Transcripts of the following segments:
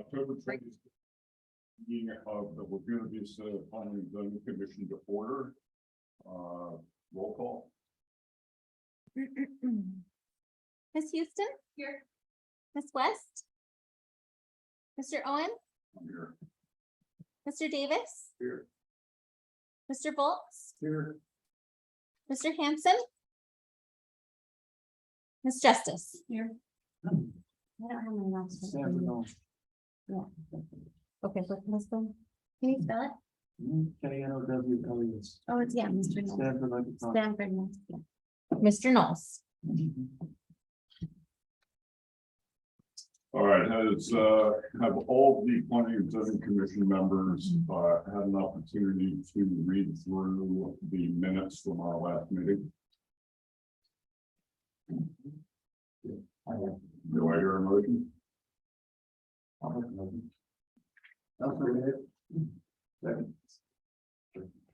October 20th meeting of the Laguna Vista Planning and Zoning Commission to order. Roll call. Miss Houston? Here. Miss West? Mr. Owen? I'm here. Mr. Davis? Here. Mr. Bolts? Here. Mr. Hampson? Miss Justice? Here. I don't have my last name. Yeah. Okay, but let's go. Can you spell it? K-N-O-W-L-E-S. Oh, it's, yeah, Mr. Knowles. Stanford like it's not. Stanford, Knowles, yeah. Mr. Knowles. All right, have all the Planning and Zoning Commission members had an opportunity to read through the minutes from our last meeting? Do I hear a motion? I'll make a motion. I'll second it. Second.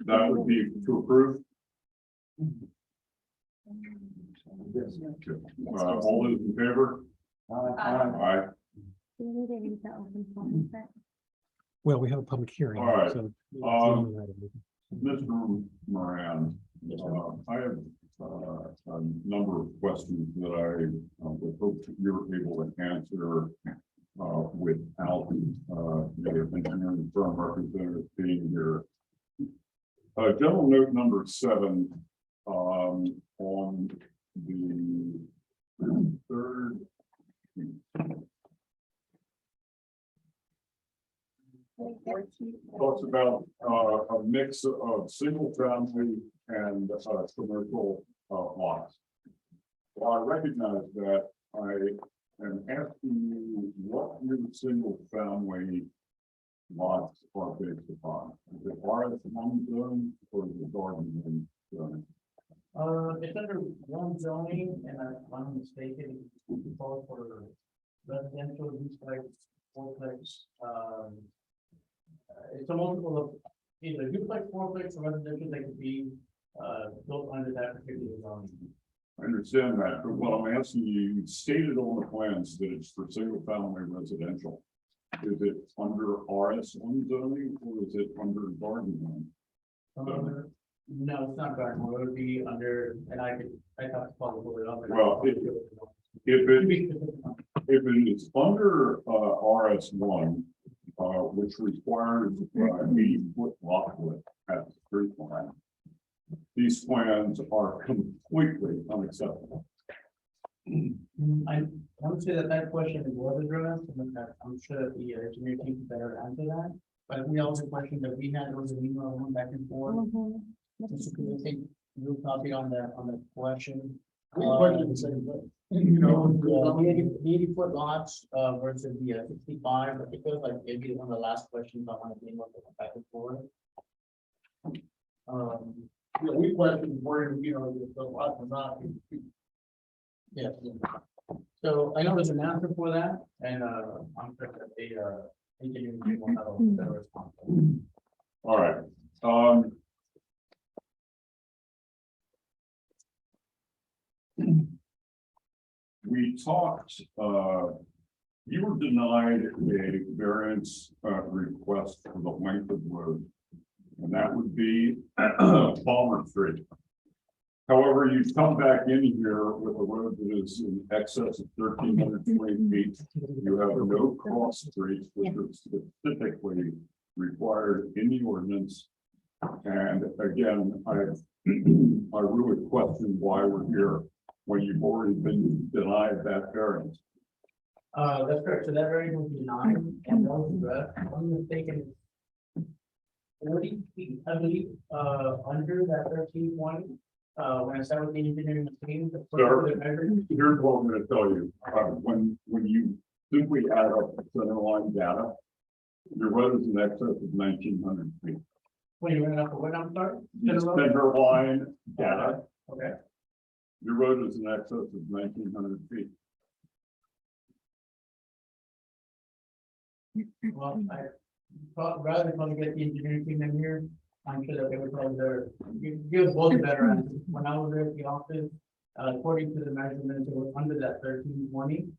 That would be to approve. Yes. All those in favor? Aye. Do we need to read the open forum first? Well, we have a public hearing. All right. So Mr. Moran, I have a number of questions that I would hope that you're able to answer without the engineering firm representative being here. General note number 7 on the third. Talks about a mix of single family and commercial lots. Well, I recognize that. I am asking you what your single family lots are based upon. Is it RS1 zone or is it garden zone? It's under one zoning, and if I'm mistaken, it's called for residential use like fourplex. It's a multiple of either duplex, fourplex, or residential. They could be built under that particular zoning. I understand that, but what I'm asking you, you stated on the plans that it's for single family residential. Is it under RS1 zoning or is it under garden zone? No, it's not garden. It would be under, and I have to follow it up. Well, if it is under RS1, which requires 80-foot lot width at the street line, these plans are completely unacceptable. I would say that question was addressed, and that I'm sure that the engineer team can better answer that. But we also question that we had, there was an email going back and forth. Just to take real copy on the question. The same thing. You know, the 80-foot lots versus the 65, but it feels like maybe one of the last questions I want to be able to go back and forth. Yeah, we questioned where, the lot was not. Yes. So I know there's an answer for that, and I'm sure that the engineering team will have a better response. All right. We talked, you were denied a variance request for the length of road, and that would be Palmer Street. However, you come back in here with a road that is in excess of 1,320 feet. You have no cross streets, which are specifically required in the ordinance. And again, I really question why we're here when you've already been denied that variance. That's correct. So that variance was denied, and that was addressed. If I'm mistaken, 40 feet, I believe, under that 1320. When I started with the engineering team, Sir, here's what I'm going to tell you. When you simply add up the center line data, your road is in excess of 1,900 feet. when you ran up, what I'm sorry? Center line data, Okay. your road is in excess of 1,900 feet. Well, I thought rather than probably get the engineering team in here, I'm sure that they would probably give us both a better answer. When I was there at the office, according to the measurements, it was under that 1320,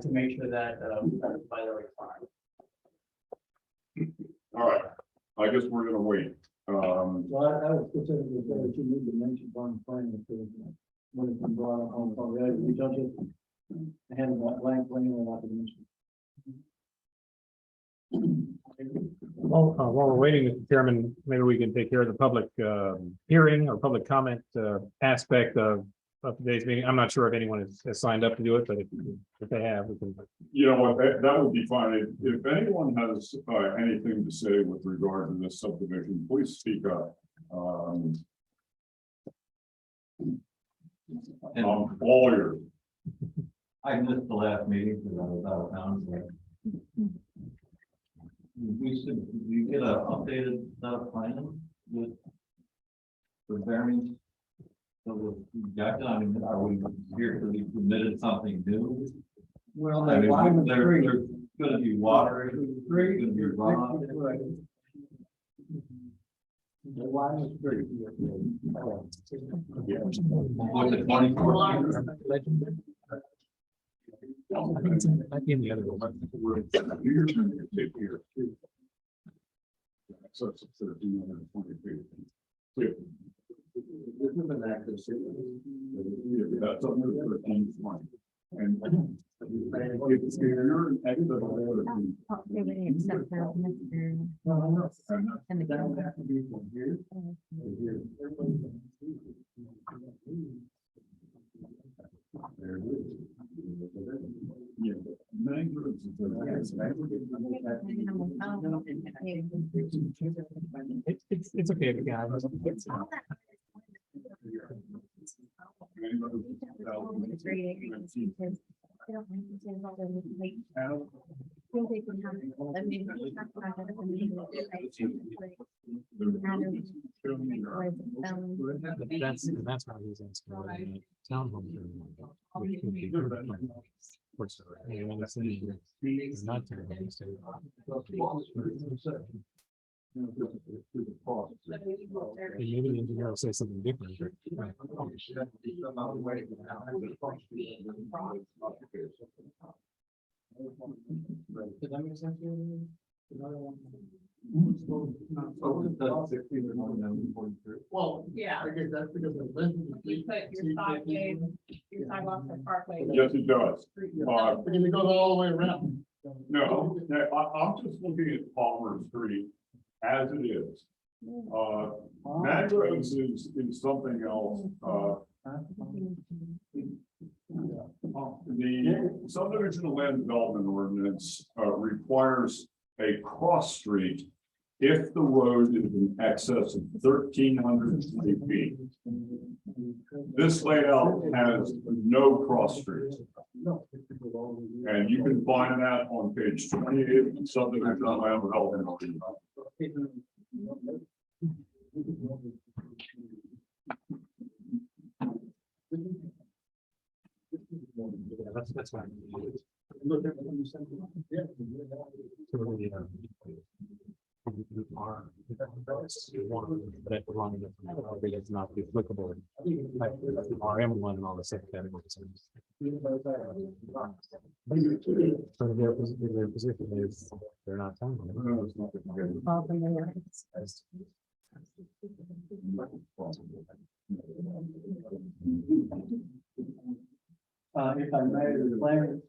to make sure that we satisfy the requirement. guess we're gonna wait. Well, I was specifically saying that you need to mention on the plan when it's been brought up on, we don't just have that blank plan without the mention. Well, while we're waiting, Mr. Chairman, maybe we can take care of the public hearing or public comment aspect of today's meeting. I'm not sure if anyone has signed up to do it, but if they have, we can. You know what, that would be fine. If anyone has anything to say with regard to this subdivision, please speak up. All yours. I missed the last meeting because I was out of town. We get an updated set of plans with the variance. So we got done, I mean, are we here to be submitted something new? Well, I that line mean, is there's free. gonna be water, there's Free. gonna be runoff. The line is free. What's the 24? I think it's in the other one. So it's 1,320 feet. This is an active city. That's up to 1320. And if you're an exit of Everybody except for Mr. And the That would have to be from here to here. There it is. yeah, mangroves is It's okay, the guy. That's why he's asking whether the townhome. Which could be good. Of course, you want to say it's not townhome, so- And maybe the engineer will say something different. Right. Does that make sense? Well, Yeah, I guess that's because of Lincoln. you put your sideway, your sidewalk or parkway. Yes, it does. Because it goes all the way around. No, I'm just looking at Palmer Street as it is. Mangroves is something else. The subdivision land development ordinance requires a cross street if the road is in excess of 1,320 feet. This layout has no cross streets. And you can find that on page 28 of the subdivision land development ordinance. Yeah, that's fine. But it's not applicable. Like, RM one and all the same categories. So their position is they're not telling them. If I may, the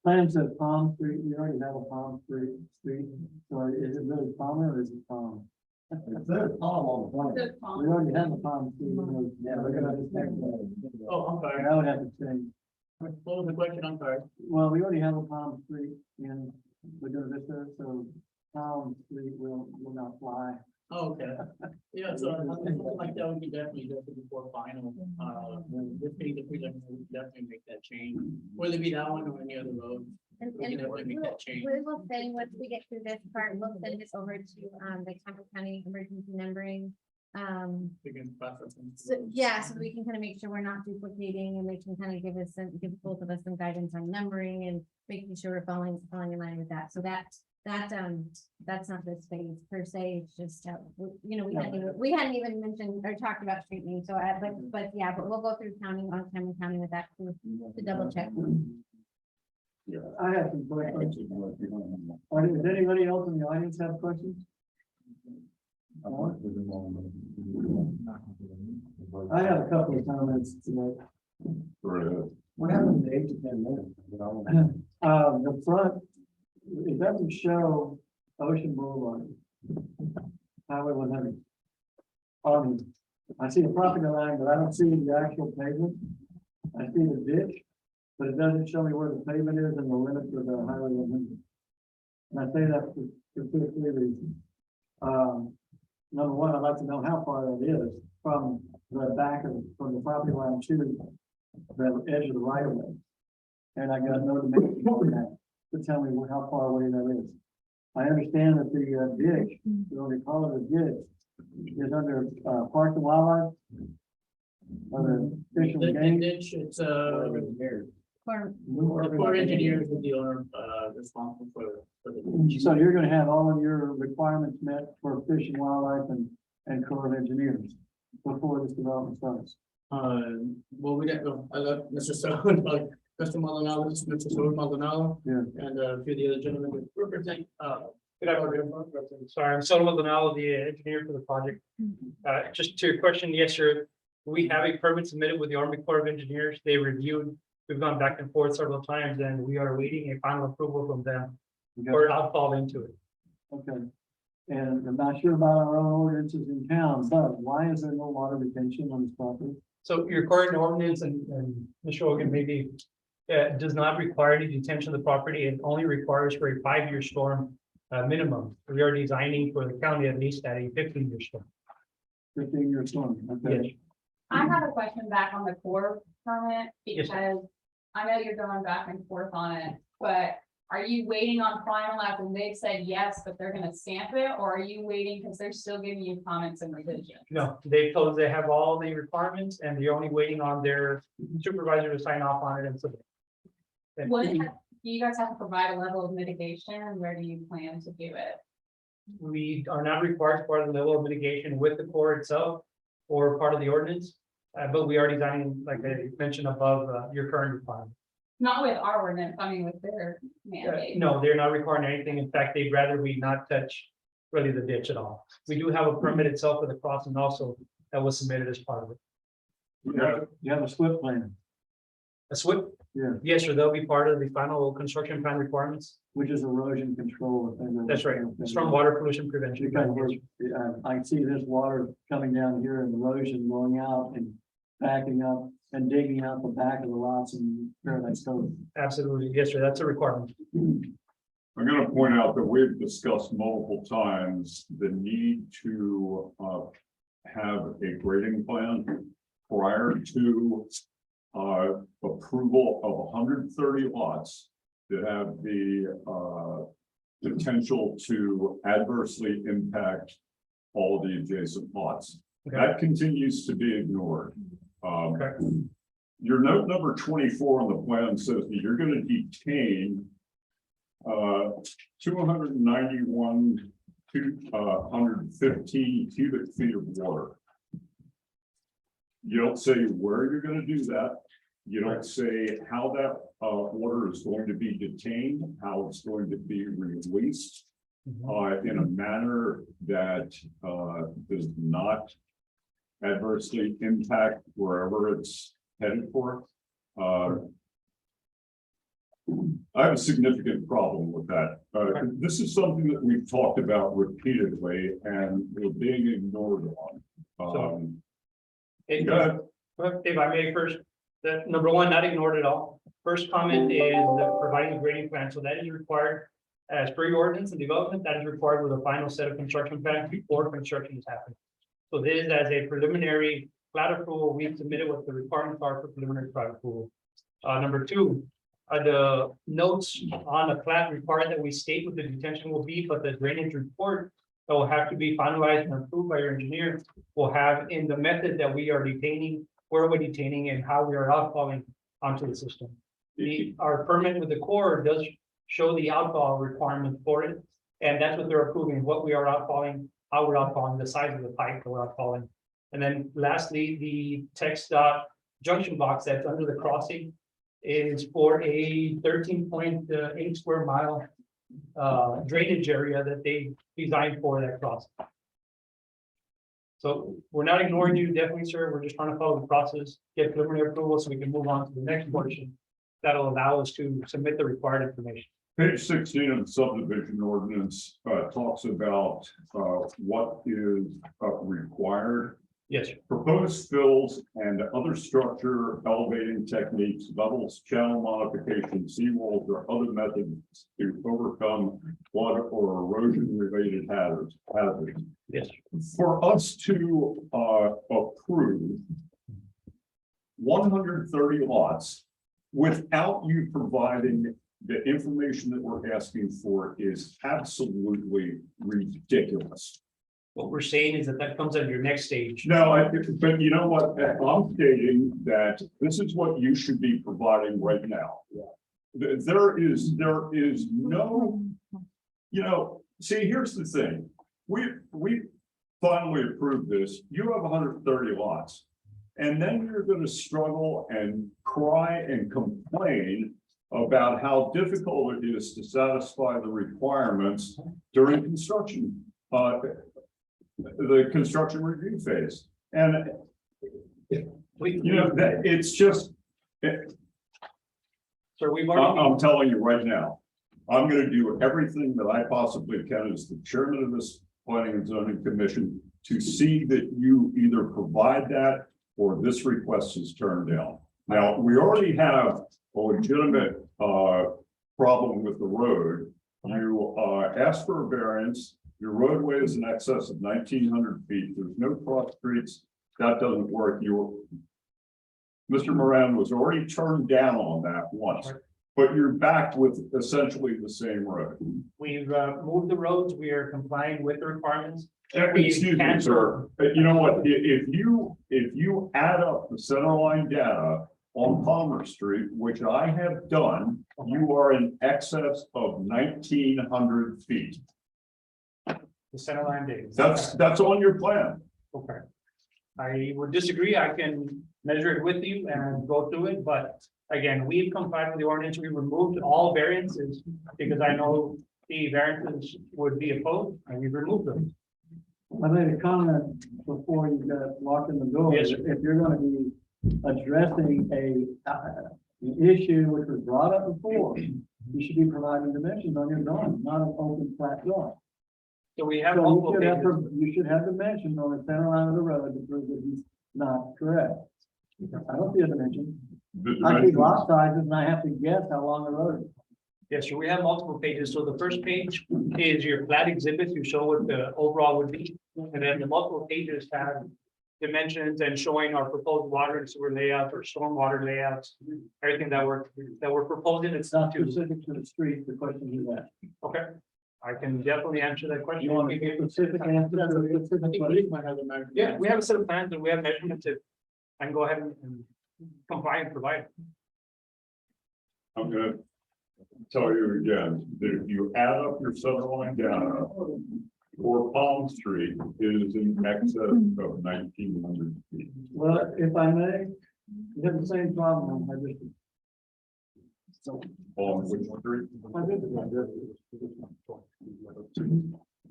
plan says Palm Street, we already have a Palm Street, so is it really Palmer or is it Palm? It says Palm on the plan. Good call. We already have a Palm Street. Yeah, we're gonna have to check oh, I'm sorry. that would have to change. What was the question? I'm sorry. Well, we already have a Palm Street in Laguna Vista, so Palm Street will not fly. Oh, okay. Yeah, so something like that, we could definitely do it before final, this being the prelim, we could definitely make that change. Whether it be that one or any other road, And we can definitely make that change. we will send, once we get through this part, we'll send this over to, the Campbell County Emergency Numbering. We can process them. So, yeah, so we can kind of make sure we're not duplicating and they can kind of give us some, give both of us some guidance on numbering and making sure we're falling in line with that. So that's not this phase per se, it's just, we hadn't even mentioned or talked about street name, so but we'll go through county on Cameron County with that to double check. I have some questions. Does anybody else in the audience have questions? I have a couple of comments tonight. What happened to 8 to 10 minutes? The front, it doesn't show Ocean Boulevard. Highway 100. I see the property line, but I don't see the actual pavement. I see the ditch, but it doesn't show me where the pavement is and the limits of the Highway 100. And I say that for two or three reasons. Number one, I'd like to know how far that is from the back of, from the property line to the edge of the right of way. And I got no dimension on that to tell me how far away that is. I understand that the ditch, we only call it a ditch, is under Parks and Wildlife. Under Fish and Game. It's, For, the Corps of Engineers will be responsible for the. So you're gonna have all of your requirements met for Fish and Wildlife and Corps of Engineers before this development starts. Well, we got, I love Mr. Stone, Mr. Maldonado, Mr. Saul Maldonado. Yeah. And a few of the other gentlemen that represent, Good afternoon. Sorry, I'm Solo Maldonado, the engineer for the project. Just to your question, yes, sir. We have a permit submitted with the Army Corps of Engineers. They reviewed. We've gone back and forth several times and we are awaiting a final approval from them or outfall into it. Okay. And I'm not sure about our own ordinances in town, but why is there no water retention on this property? So your current ordinance and Mr. Hogan maybe does not require any detention of the property. It only requires for a 5-year storm minimum. We are designing for the county at least at a 15-year storm. 15-year storm, okay. Yes. I have a question back on the core permit, Yes, because I know you're going back and forth on it, but are you waiting on final after they've said yes, but they're gonna stamp it, or are you waiting because they're still giving you comments and revisions? No, they told us they have all the requirements and they're only waiting on their supervisor to sign off on it and so. What, do you guys have to provide a level of mitigation, and where do you plan to do it? We are not required as part of the level of mitigation with the Corps itself or part of the ordinance. But we are designing, like I mentioned above, your current requirement. Not with our ordinance, I mean with their mandate. No, they're not requiring anything. In fact, they'd rather we not touch really the ditch at all. We do have a permit itself for the crossing also that was submitted as part of it. You have a SWIP plan, A SWIP? Yeah. Yes, sir. They'll be part of the final construction plan requirements. which is erosion control. That's right. Stormwater pollution prevention. Because I see this water coming down here and erosion going out and backing up and digging out the back of the lots in Paradise Cove. Absolutely. Yes, sir. That's a requirement. I'm gonna point out that we've discussed multiple times the need to have a grading plan prior to approval of 130 lots that have the potential to adversely impact all the adjacent lots. Okay. That continues to be ignored. Okay. Your note number 24 on the plan says that you're going to detain 291 to 115 cubic feet of water. You don't say where you're going to do that. You don't say how that water is going to be detained, how it's going to be released in a manner that does not adversely impact wherever it's headed for. I have a significant problem with that. This is something that we've talked about repeatedly and we're being ignored on. If Go ahead. if I may first, that number one, not ignored at all. First comment is providing a grading plan. So that is required as per your ordinance and development, that is required with a final set of construction plans before construction is happening. So this is as a preliminary plat approval, we've submitted what the requirements are for preliminary plat approval. Number two, the notes on the plat require that we state what the detention will be, but the drainage report that will have to be finalized and approved by your engineer will have in the method that we are detaining, where we're detaining and how we are outfalling onto the system. Our permit with the Corps does show the outfall requirement for it. And that's what they're approving, what we are outfalling, how we're outfalling, the size of the pipe that we're outfalling. And then lastly, the text dot junction box that's under the crossing is for a 13.8 square mile drainage area that they designed for that crossing. So we're not ignoring you, definitely, sir. We're just trying to follow the process, get preliminary approval so we can move on to the next portion. That'll allow us to submit the required information. Page 16 of the subdivision ordinance talks about what is required. Yes, sir. Proposed fills and other structure elevating techniques, levels, channel modification, seawalls, or other methods to overcome flood or erosion related hazards. Yes, sir. For us to approve 130 lots without you providing the information that we're asking for is absolutely ridiculous. What we're saying is that that comes at your next stage. No, but you know what, I'm stating that this is what you should be providing right now. There is no, see, here's the thing. We finally approved this, you have 130 lots. And then you're gonna struggle and cry and complain about how difficult it is to satisfy the requirements during construction. The construction review phase, and that it's just, Sir, we've already, I'm telling you right now, I'm gonna do everything that I possibly can as the chairman of this planning and zoning commission to see that you either provide that or this request is turned down. Now, we already have a legitimate problem with the road. You asked for a variance. Your roadway is in excess of 1,900 feet. There's no cross streets. That doesn't work. Mr. Moran was already turned down on that once, but you're back with essentially the same road. we've moved the roads. We are complying with the requirements. Excuse me, sir. You know what? If you add up the center line data on Palmer Street, which I have done, you are in excess of 1,900 feet. The center line days. That's on your plan. Okay. I would disagree. I can measure it with you and go through it, but again, we've complied with the ordinance. We removed all variances because I know the variances would be opposed and we removed them. I made a comment before you got locked in the door. Yes, sir. If you're gonna be addressing an issue which was brought up before, you should be providing dimensions on your drawing, not an open flat drawing. So we have So multiple pages. you should have dimensions on the center line of the road to prove that he's not correct. I don't see a dimension. The I see dimensions- lot sizes and I have to guess how long the road is. Yes, sir. We have multiple pages. So the first page is your flat exhibits. You show what the overall would be. And then the multiple pages have dimensions and showing our proposed water and sewer layouts or stormwater layouts. Everything that we're proposing. It's It's not not too, specific to the street, the question you asked. okay. I can definitely answer that question. You want a specific answer to the specific question? Yeah, we have a set of plans and we have measurements. If I can go ahead and comply and provide. I'm gonna tell you again, that if you add up your center line data for Palm Street, it is in excess of 1,900 feet. Well, if I may, you have the same problem on my district. On which street?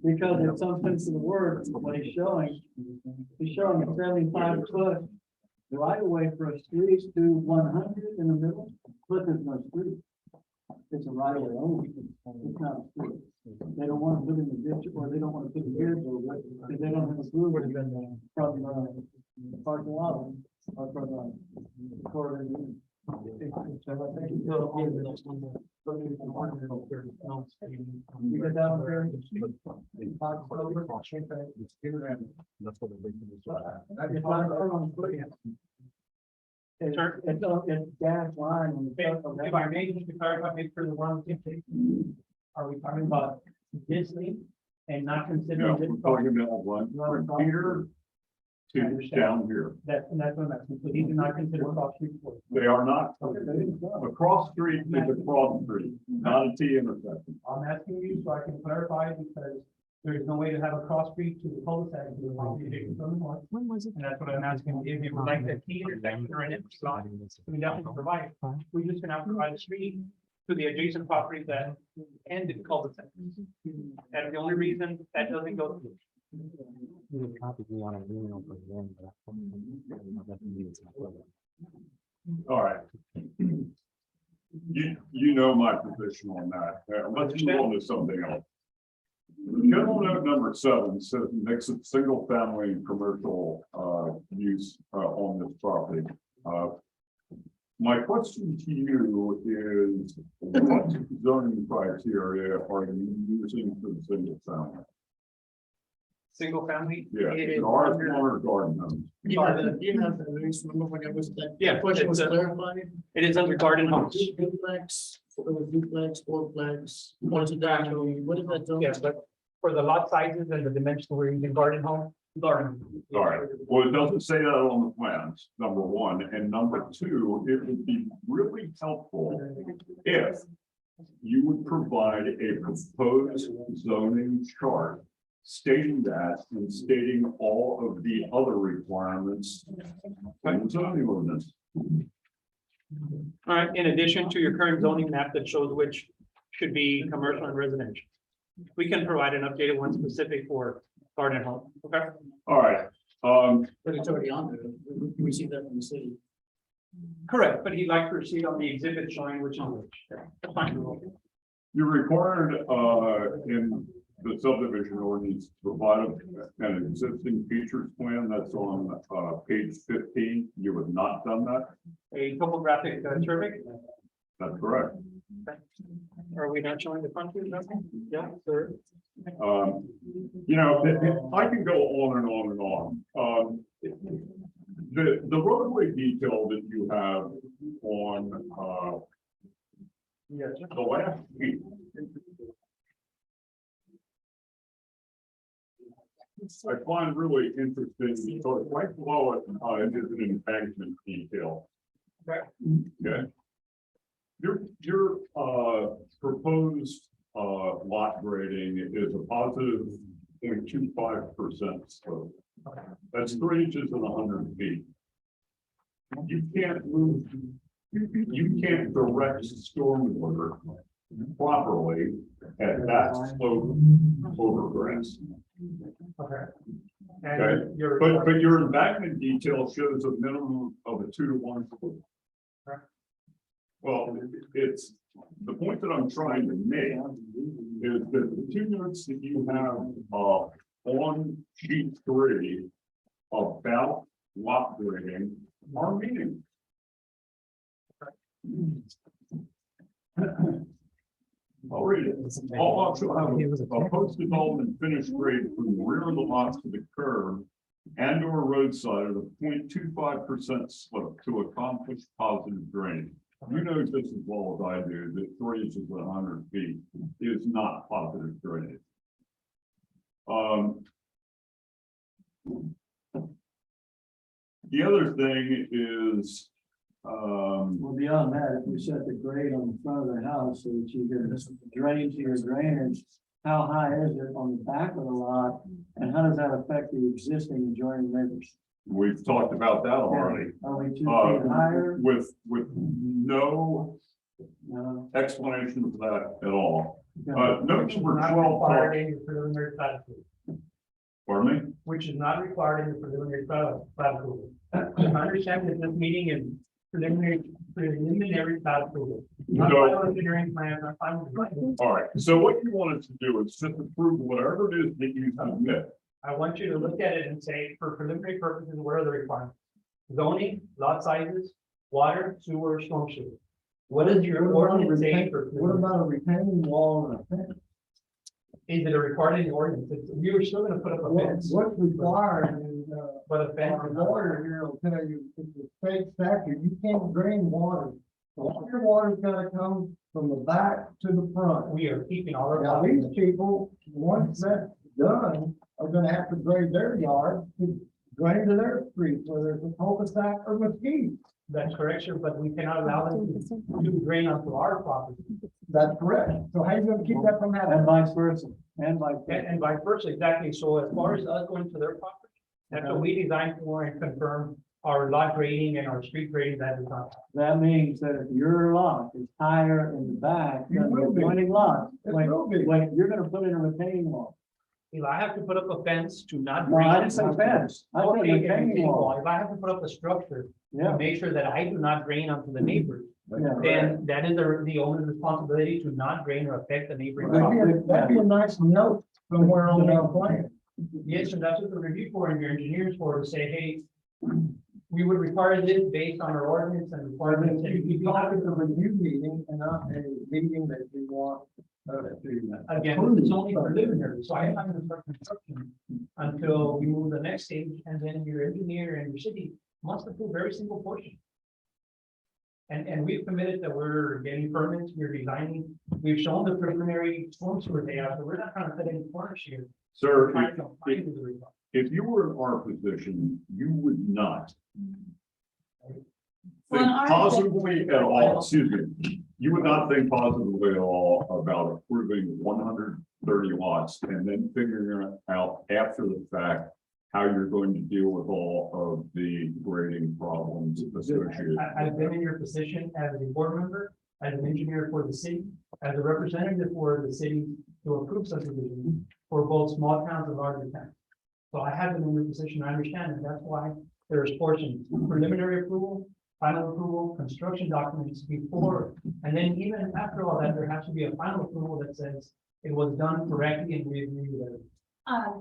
Because in some sense of the word, what he's showing a 75-foot right away for a street to 100 in the middle, but there's no street. It's a right of way only, it's not a street. They don't want to put in the ditch, or they don't want to put the gears over it, because they don't have a blue from the parking lot, or from the corridor. You get down there. It's gas line. If I may, just to clarify, maybe for the one, are we talking about this link and not No, considering this? we're talking about one from here to down here. That's what I'm asking. So these are not considered cross street. They are not, a cross street is a cross street, not a T intersection. I'm asking you so I can clarify because there is no way to have a cross street to the cul-de-sac. To the line taken from the north. When was it? And that's what I'm asking. If you would like that T intersection or an intersection, we definitely provide. We just cannot provide a street to the adjacent properties that end in cul-de-sac. That's the only reason that doesn't go through. All right. You know my position on that. Let's move on to something else. General note number 7 says mix of single family and commercial use on this property. My question to you is, what zoning criteria are you using for the single family? Single family? Yeah, It is garden under- or garden homes? You have the news, remember when it was that? Yeah, Question was it's, clarified. It is under garden homes. Duplex, duplex, fourplex, multi-family, what is that? zone? Yes, but for the lot sizes and the dimensions, we're using garden home. Garden. All right, well, it doesn't say that on the plans, number one, and number two, it would be really helpful if you would provide a proposed zoning chart stating that and stating all of the other requirements in the zoning ordinance. All right, in addition to your current zoning map that shows which should be commercial and residential. We can provide an updated one specific for garden home, okay? All right, But it's already on there. We received that from the city. Correct, but he'd like to proceed on the exhibit showing which on which. That's fine. you're required in the subdivision ordinance to provide an existing features plan that's on page 15. You have not done that. A topographic survey, That's correct. are we not showing the front view? Yeah, sir. You know, I can go on and on and on. The roadway detail that you have on Yes. the last sheet. I find really interesting, because right below it, is an embankment detail. Okay. Okay. Your proposed lot grading is a positive 0.25% slope. That's 3 inches and 100 feet. You can't move, you can't direct stormwater properly at that slope over grass. Okay. Okay. And your. But your embankment detail shows a minimum of a 2 to 1. Well, it's, the point that I'm trying to make is that the 2 notes that you have on sheet 3 about lot grading are meaningless. I'll read it. All lots shall have a post-development finished grade from the rear of the lots to the curb and or roadside of a 0.25% slope to accomplish positive drainage. You know just as well as I do that 3 inches and 100 feet is not positive drainage. The other thing is, Well, beyond that, if you set the grade on the front of the house so that you get drain to your drainage, how high is it on the back of the lot? And how does that affect the existing adjoining neighbors? we've talked about that already. Are we 2 feet higher? With no No. explanation of that at all. Okay. Note Which is number not 12, required in your preliminary plat approval, pardon me? which is not required in the preliminary plat approval. I understand that this meeting is preliminary plat approval. Not So- final engineering plan, not final. design. All right, so what you wanted to do is just approve whatever it is that you submit. I want you to look at it and say, for preliminary purposes, what are the requirements? Zoning, lot sizes, water, sewer, storm sewer. What is your ordinance saying for? What about a retaining wall and a fence? Is it a required in the ordinance? We were still gonna put up a fence, What's required is, but a fence. our water here will tell you, it's a state statute, you can't drain water. All your water's gotta come from the back to the front. We are keeping all our. Now, these people, once that's done, are gonna have to grade their yard to drain to their street, whether it's a cul-de-sac or mesquite. That's correct, sir, but we cannot allow them to drain onto our property. That's correct. So how you gonna keep that from happening? And vice versa, and vice And vice versa, exactly. So as far as us going to their property, that's what we designed for and confirm our lot grading and our street grading that is not. That means that if your lot is higher in the back You than the will be. adjoining lot, It when, will be. when you're gonna put in a retaining wall. If I have to put up a fence to not. No, I didn't say fence. I said Okay, retaining wall. if I have to put up a structure to Yeah, make sure that I do not drain onto the neighbors, yeah. then that is the owner's responsibility to not drain or affect the neighboring That'd be property. that'd be a nice note from where on the plan. Yes, and that's what the review for and your engineers for, to say, hey, we would require this based on our ordinance and requirements. And You talk at the review meeting and not a meeting that we want. again, it's only preliminary, so I'm not gonna start construction until we move to the next stage, and then your engineer and your city must approve every single portion. And we've committed that we're getting permits, we're designing, we've shown the preliminary storm sewer layout, so we're not trying to cut any corners here. Sir, We're trying to comply with the requirement. if you were in our position, you would not Well, think in our- positively at all, excuse me, you would not think positively at all about approving 130 lots and then figuring out after the fact how you're going to deal with all of the grading problems associated. I've been in your position as a board member, as an engineer for the city, as a representative for the city to approve subdivision for both small towns and larger towns. So I have been in your position, I understand, and that's why there's portions, preliminary approval, final approval, construction documents before, and then even after all that, there has to be a final approval that says it was done correctly and we agree with it.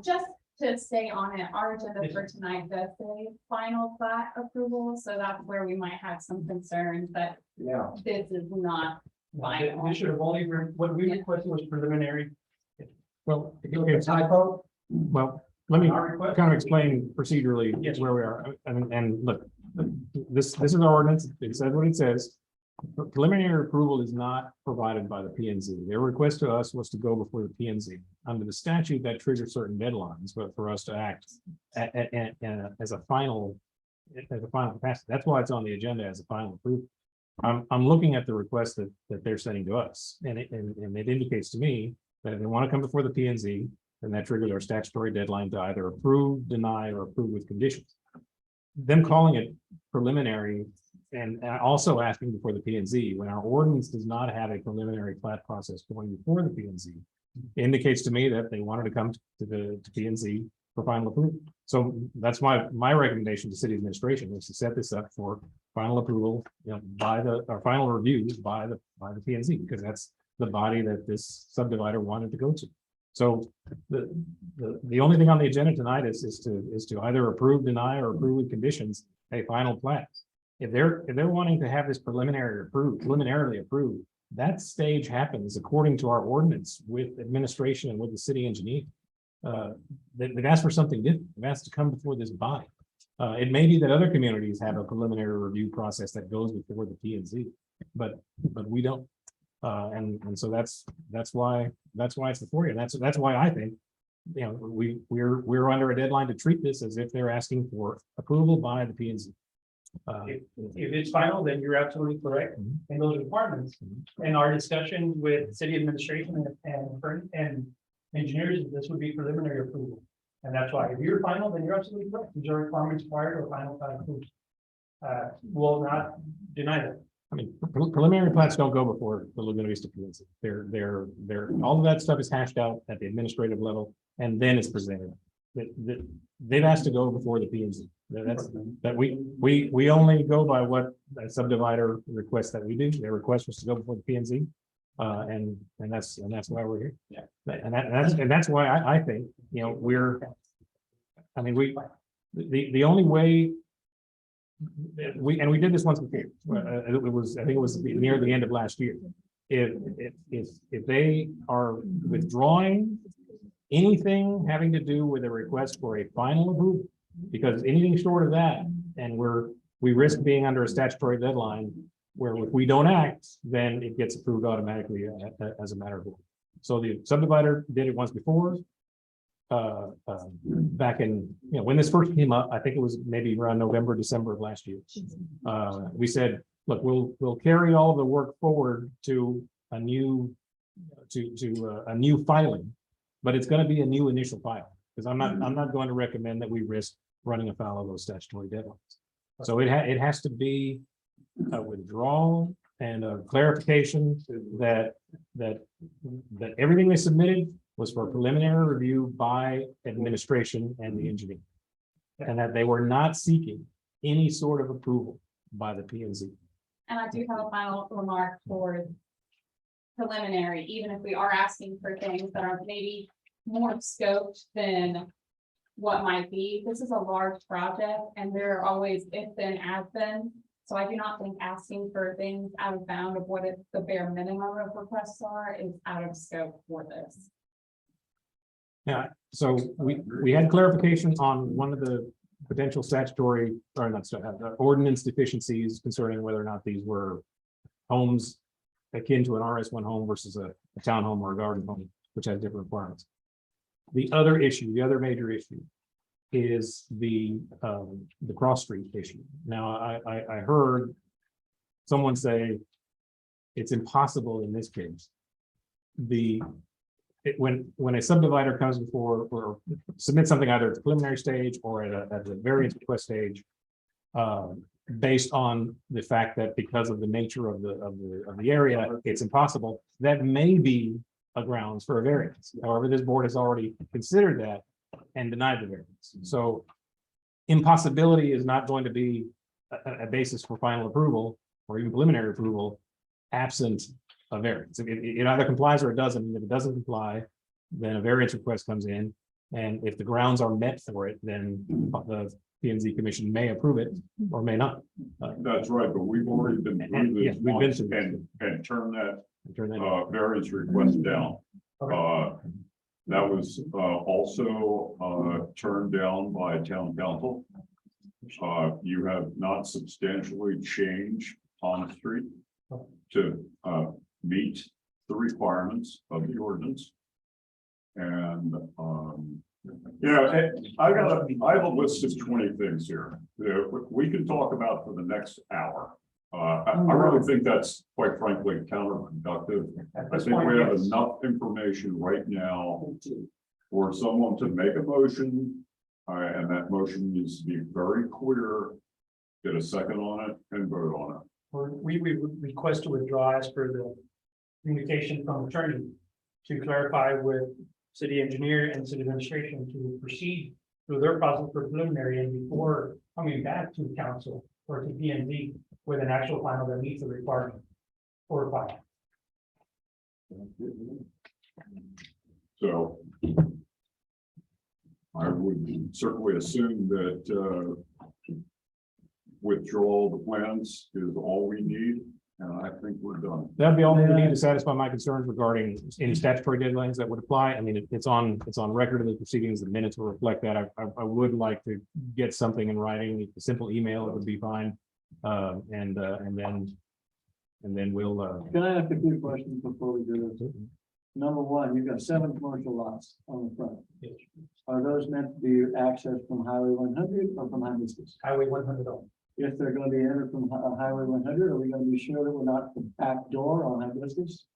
Just to stay on it, our agenda for tonight does say final plat approval, so that's where we might have some concerns that Yeah. this is not final. We should have only, what we requested was preliminary. Well, It's typo. well, let me Our request. kind of explain procedurally Yes. where we are. And look, this is our ordinance. It says what it says. Preliminary approval is not provided by the P and Z. Their request to us was to go before the P and Z. Under the statute, that triggers certain deadlines, but for us to act as a final capacity. That's why it's on the agenda as a final approval. I'm looking at the request that they're sending to us, and it indicates to me that if they want to come before the P and Z, then that triggers our statutory deadline to either approve, deny, or approve with conditions. Them calling it preliminary and also asking before the P and Z, when our ordinance does not have a preliminary plat process going before the P and Z, indicates to me that they wanted to come to the P and Z for final approval. So that's my recommendation to city administration is to set this up for final approval, or final review by the P and Z, because that's the body that this subdivider wanted to go to. So the only thing on the agenda tonight is to either approve, deny, or approve with conditions a final plat. If they're wanting to have this preliminarily approved, that stage happens according to our ordinance with administration and with the city engineer. They've asked for something different. They've asked to come before this body. It may be that other communities have a preliminary review process that goes before the P and Z, but we don't. And so that's why it's before you. That's why I think, we're under a deadline to treat this as if they're asking for approval by the P and Z. If it's final, then you're absolutely correct in those requirements. And our discussion with city administration and engineers, this would be preliminary approval. And that's why if you're final, then you're absolutely correct. These are requirements prior to a final plat approval. Will not deny that. I mean, preliminary plats don't go before the Laguna Vista P and Z. They're all of that stuff is hashed out at the administrative level, and then it's presented. They've asked to go before the P and Z. We only go by what a subdivider requests that we do. Their request was to go before the P and Z. And that's why we're here. Yeah. And that's why I think, the only way we did this once before. I think it was near the end of last year. If they are withdrawing anything having to do with a request for a final approval, because anything short of that, and we risk being under a statutory deadline where if we don't act, then it gets approved automatically as a matter of law. So the subdivider did it once before. Back in, when this first came up, I think it was maybe around November, December of last year. We said, look, we'll carry all the work forward to a new filing, but it's going to be a new initial filing, because I'm not going to recommend that we risk running afoul of those statutory deadlines. So it has to be a withdrawal and a clarification that everything they submitted was for preliminary review by administration and the engineer. And that they were not seeking any sort of approval by the P and Z. And I do have a final remark for preliminary, even if we are asking for things that are maybe more scoped than what might be. This is a large project and there are always if then, as then. So I do not think asking for things out of bound of what the bare minimum of requests are is out of scope for this. Yeah, so we had clarification on one of the potential statutory, or not, ordinance deficiencies concerning whether or not these were homes akin to an RS1 home versus a townhome or a garden home, which has different requirements. The other issue, the other major issue is the cross street issue. Now, I heard someone say it's impossible in this case. When a subdivider comes before or submits something either at the preliminary stage or at the variance request stage, based on the fact that because of the nature of the area, it's impossible, that may be a grounds for a variance. However, this board has already considered that and denied the variance. So impossibility is not going to be a basis for final approval or even preliminary approval absent a variance. It either complies or it doesn't. And if it doesn't comply, then a variance request comes in. And if the grounds are met for it, then the P and Z commission may approve it or may not. That's right, but we've already been through Yeah, this we've been once through this. and turned that Turn that in. variance request down. Okay. That was also turned down by town council. You have not substantially changed Thomas Street to meet the requirements of the ordinance. And yeah, I have a list of 20 things here that we can talk about for the next hour. I really think that's quite frankly counterproductive. I think we have enough information right now for someone to make a motion. And that motion needs to be very clear, get a second on it and vote on it. Or we would request to withdraw as per the communication from attorney to clarify with city engineer and city administration to proceed through their process for preliminary and before coming back to council or to P and Z with an actual final that meets the requirement for file. So I would certainly assume that withdrawal of the plans is all we need, and I think we're done. That'd be all we need to satisfy my concerns regarding any statutory deadlines that would apply. I mean, it's on record in the proceedings. The minutes will reflect that. I would like to get something in writing, a simple email, it would be fine. And then we'll. Can I ask a few questions before we do this? Number one, you've got 7 commercial lots on the front. Are those meant to be accessed from Highway 100 or from Hibiscus? Highway 100. If they're going to be entered from Highway 100, are we going to be sure that we're not the back door on Hibiscus?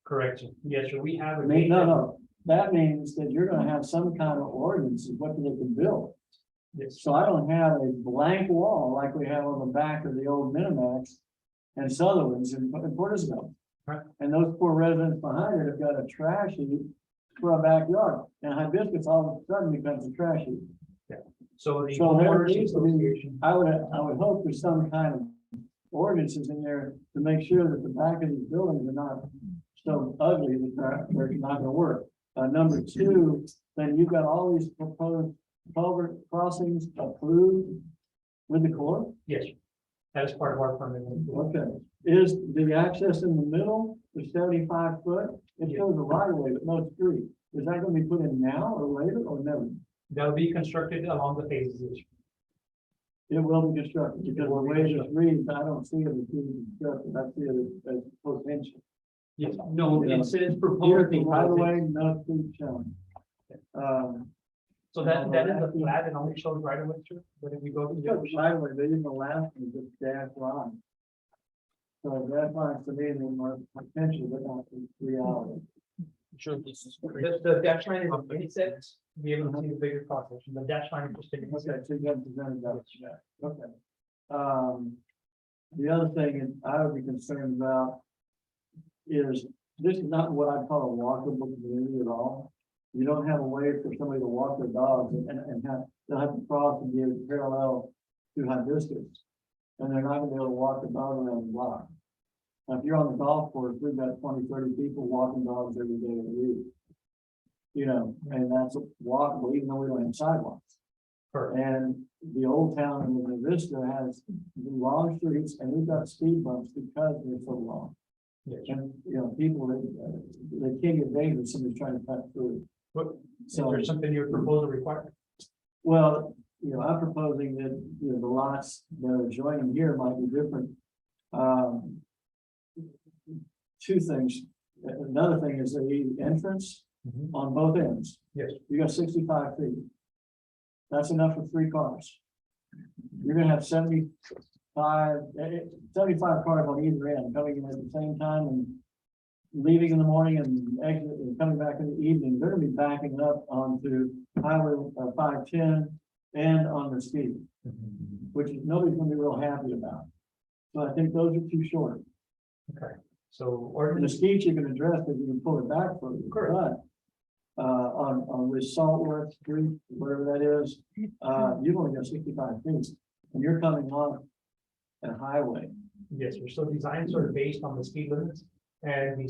Correct. Yes, sir. We have. No. That means that you're going to have some kind of ordinance of what they can build. Yes. So I don't have a blank wall like we have on the back of the old Minimax and Sutherland's in Portisville. Right. And those poor residents behind it have got a trash heap for a backyard. And Hibiscus all of a sudden becomes a trash heap. So the So there homeowners needs to be, association. I would hope there's some kind of ordinances in there to make sure that the back of these buildings are not so ugly that they're not gonna work. Number two, then you've got all these proposed culvert crossings approved with the Corps. Yes, sir. That is part of our permit. Okay, is the access in the middle, the 75 foot, it shows a right of way, but no street. Is that gonna be put in now or later or never? They'll be constructed along the phases. Yes, sir. It will be constructed, because the way this reads, I don't see it as being constructed, I see it as potential. Yes, no, it's Here's proposed. the right of way, no street shown. So that is a flat and only shows right away, sir. But if we go to the other side, Right of way, they didn't allow me to dash line. So that lines to me, they more potential, but not the reality. sure, this is. The dash line is on 26, to be able to see the bigger cross section. The dash line is just taking. Okay, so you have presented that, yeah, okay. The other thing is I would be concerned about is this is not what I call a walkable community at all. You don't have a way for somebody to walk their dogs and they'll have to cross and be parallel to Hibiscus. And they're not gonna be able to walk the dog around the block. Now, if you're on the golf course, we've got 20, 30 people walking dogs every day of the week. You know, and that's walkable, even though we don't have sidewalks. Correct. And the old town in the Vista has long streets and we've got speed bumps because they're so long. Yes. And, you know, people that, they can't get dangerous, somebody's trying to cut through. Is there something your proposal requires? Well, you know, I'm proposing that, you know, the lots that are joining here might be different. Two things. Another thing is the entrance on both ends. Yes. You got 65 feet. That's enough for 3 cars. You're gonna have 75 cars on either end coming in at the same time and leaving in the morning and exit and coming back in the evening. They're gonna be backing up onto Highway 510 and on the speed, which nobody's gonna be real happy about. So I think those are too short. So The ordinance, speed you can address, because you can pull it back for you. Correct. But on this Saltworth Street, whatever that is, you've only got 65 feet, and you're coming on a highway. yes, we're still designed sort of based on the speed limits and the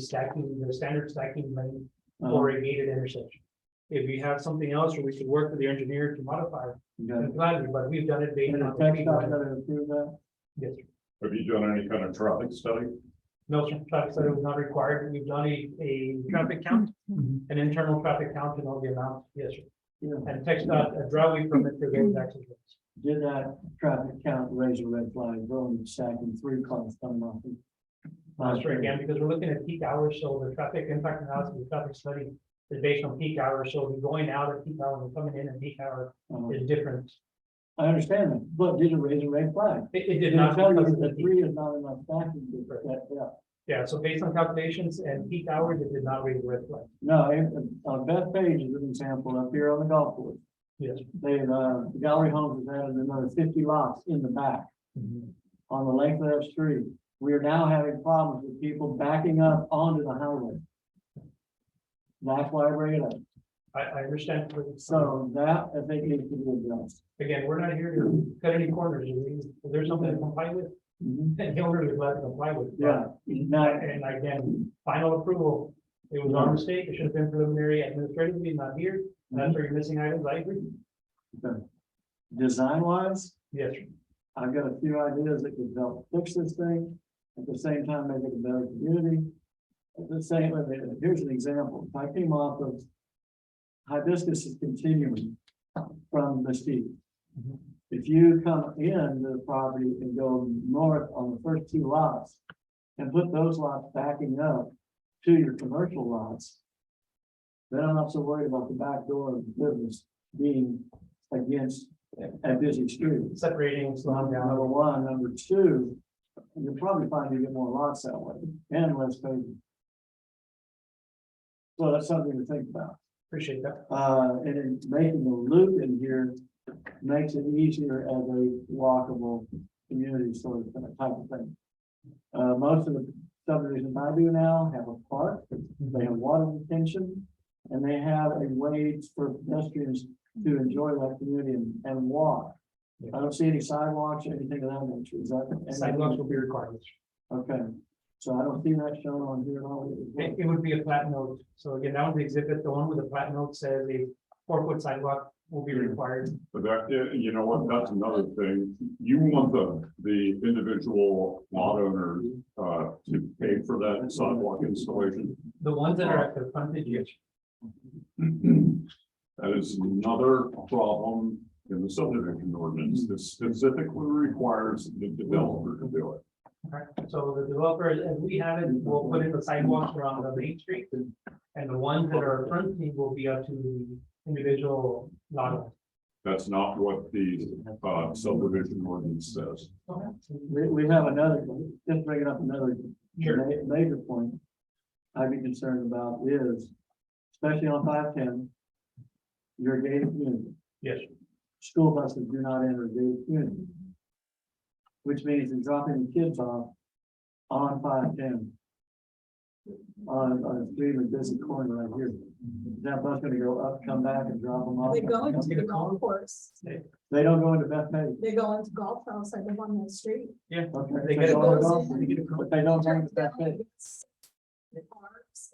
standard stacking lane for a gated intersection. If we have something else, or we could work with the engineer to modify, You got it, gladly, but we've done it based and on. the the text speed dot limit. gotta approve that. Yes, sir. Have you done any kind of traffic study? No, sir, traffic study was not required. We've done a traffic count, an internal traffic count and all the amount, yes, sir. You know, And text dot a driveway permit for those access roads. did that traffic count raise a red flag, going and stacking 3 cars coming off? That's right, again, because we're looking at peak hours, so the traffic impact analysis, the traffic study is based on peak hours, so we're going out at peak hour and coming in at peak hour is different. I understand that, but did it raise a red flag? It did Did it not. tell you because of the that peak. 3 is not enough stacking to that, yeah. Yeah, so based on calculations and peak hours, it did not raise the red flag. No, on Beth Page is an example up here on the golf course. Yes. They, the Gallery Homes has added another 50 lots in the back on the length of that street. We are now having problems with people backing up onto the highway. That's why I bring it up. I understand. So that, I think, needs to be addressed. Again, we're not here to cut any corners. If there's something to comply with, then the owner is glad to comply with. Yeah, now, And again, final approval, it was our mistake. It should have been preliminary administratively, not here. That's where you're missing items. I agree. design wise, Yes, sir. I've got a few ideas that could help fix this thing. At the same time, make it a better community. At the same, here's an example. If I came off of Hibiscus is continuing from the street. If you come in the property and go north on the first 2 lots and put those lots backing up to your commercial lots, then I'm not so worried about the back door of the business being against a busy street. Separating, slowing down. Number one, number two, you'll probably find you get more lots that way and less pavement. So that's something to think about. Appreciate that. And in making a loop in here makes it easier as a walkable community sort of type of thing. Most of the subdivisions I do now have a park, they have water retention, and they have a way for pedestrians to enjoy that community and walk. I don't see any sidewalks or anything of that nature. Is that? Sidewalks will be required. Okay, so I don't see that shown on here at all. It would be a flat note. So again, that was the exhibit. The one with the flat note says a 4-foot sidewalk will be required. But that, you know what, that's another thing. You want the individual lot owners, to pay for that sidewalk installation. The ones that are at the frontage, yes. That is another problem in the subdivision ordinance. This specifically requires the developer to do it. Okay, so the developers, as we have it, will put in the sidewalks around the main street. And the ones that are fronting will be up to the individual lot owners. That's not what the subdivision ordinance says. We have another, just bringing up another Sure. major point I'd be concerned about is, especially on 510, you're a gated community. Yes, School buses do not enter a gated community. Which means you're dropping the kids off on 510. on street in busy corner right here. That bus gonna go up, come back and drop them off. They go into the golf course, They don't go into Bethpage. they go into golf house, I live on the street. Okay. They get a go into golf, golf, they get a golf. But they don't go into Bethpage, The parks,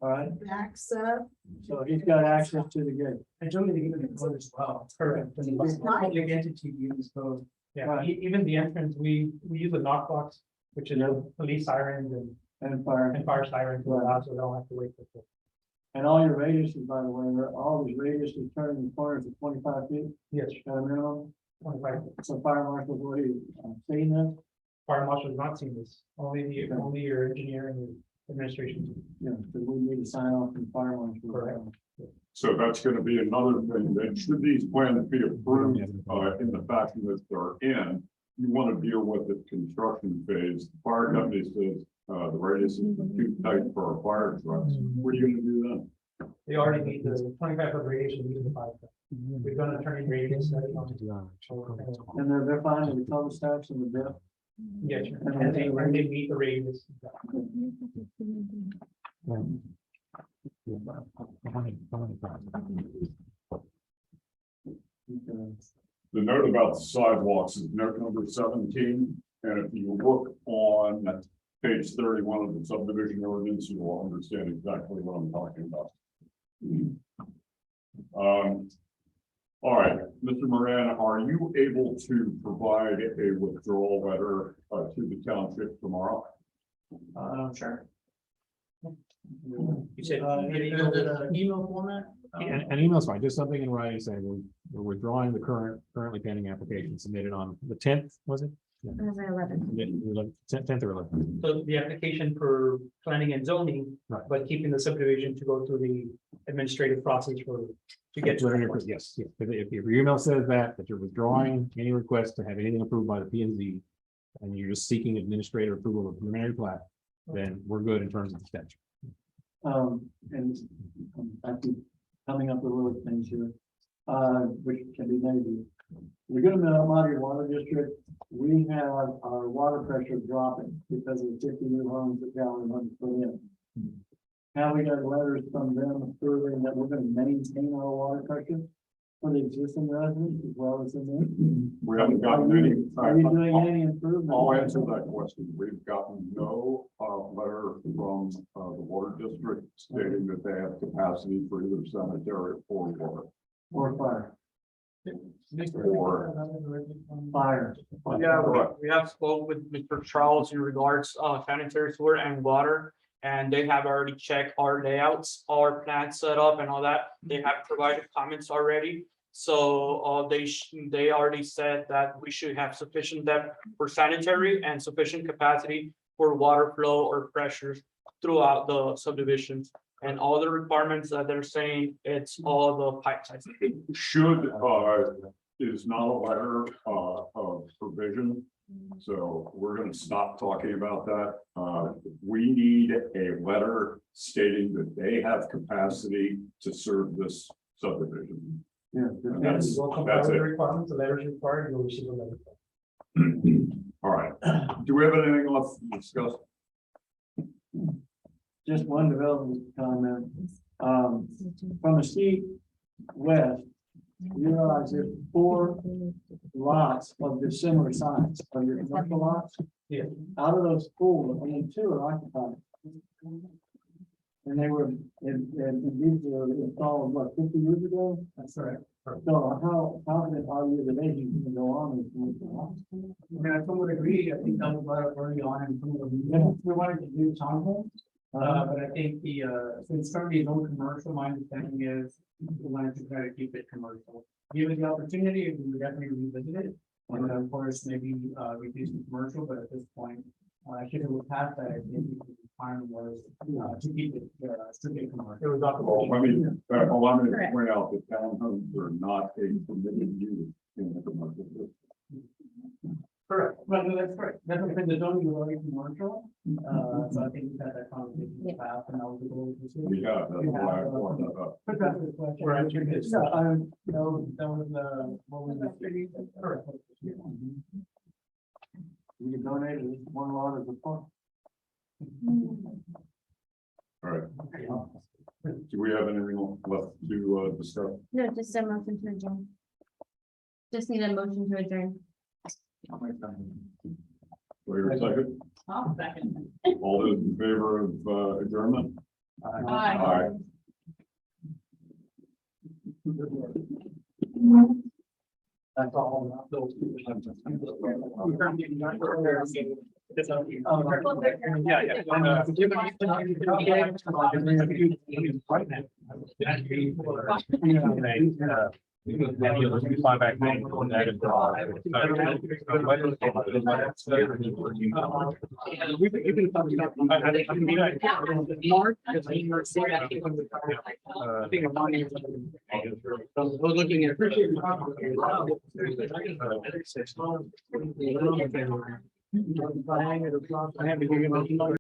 all right? backs up. So he's got access to the gate. And generally they give it a code as well. Correct. And the bus- public entity uses those. Yeah, Right. even the entrance, we use a knockbox, which is a police sirens And fire. and fire sirens to allow, so they don't have to wait for. And all your radiuses, by the way, all these radiuses turning corners of 25 feet, Yes, at a minimum. 25. So fire marshal's already seen this, Fire marshal has not seen this, only your engineer and your administration. you know, so we need to sign off from fire marshal. Correct. So that's gonna be another thing, that should these plans be approved, in the fashion that they're in, you wanna deal with the construction phase. The fire company says, the radius is too tight for our fire trucks. What are you gonna do then? They already meet the 25 foot radiation, use the 5 foot. We've done a turning radius. And they're fine with the cul-de-sacs and the depth. Yes, sir. And they meet the radius. The note about the sidewalks is note number 17, and if you look on page 31 of the subdivision ordinance, you will understand exactly what I'm talking about. All right, Mr. Moran, are you able to provide a withdrawal letter to the township tomorrow? Sure. You said, Uh, email format? An email's fine, just something in writing saying we're withdrawing the currently pending application submitted on the 10th, was it? As I 11. 10th or 11th. So the application for planning and zoning, Right. but keeping the subdivision to go through the administrative process to get to. Yes, yes. If your email says that you're withdrawing any request to have anything approved by the P and Z, and you're just seeking administrative approval of preliminary plat, then we're good in terms of the statute. And I keep coming up with little things here, which can be maybe. We're gonna Monterey Water District, we have our water pressure dropping because of the 50 new homes that Valley Homes put in. Have we got letters from them proving that we're gonna maintain our water pressure for the existing residents as well as the new? We haven't gotten any. Are you doing any improvement? I'll answer that question. We've gotten no letter from the water district stating that they have capacity for either sanitary or water. Or fire? Or Fire. Yeah, we have spoke with Mr. Charles in regards sanitary sewer and water. And they have already checked our layouts, our plan set up and all that. They have provided comments already. So they already said that we should have sufficient depth for sanitary and sufficient capacity for water flow or pressures throughout the subdivisions. And all the requirements that they're saying, it's all the pipe size. should is not a letter of provision. So we're gonna stop talking about that. We need a letter stating that they have capacity to serve this subdivision. Yeah. That's Will comply that's with the it. requirements, the letters required, you'll receive a letter. All right. Do we have anything else to discuss? Just one development comment, from the sea west, you realize there's 4 lots of the similar size of your commercial lots. Yeah. Out of those 4, only 2 are occupied. And they were, and these were installed, what, 50 years ago? That's right. So how confident are you that they can go on with commercial lots? I mean, I would agree, I think that was brought up early on in some of the, we wanted to do townhomes. But I think since currently no commercial, my understanding is we wanted to try to keep it commercial. Given the opportunity, we would definitely revisit it. And then, of course, maybe reduce the commercial, but at this point, I should have passed that, I think the requirement was to keep it strictly commercial. It was not. Well, let me Correct. point out that townhomes are not a permitted use in the commercial district. Correct, right, no, that's correct. That's what I'm saying, the zoning was already commercial, so I think we've had that conversation in the past, and I was able to. We have, that's why I brought that up. But that's the question. We're answering this. Yeah, That was what was the. Correct. You can donate it, 1 lot as a park. All right. Do we have anything left to discuss? No, just a motion to adjourn. Just need a motion to adjourn. Wait a second. I'll second. All those in favor of adjournment? Aye. That's all. Yeah, yeah. Fly back. I have to give you a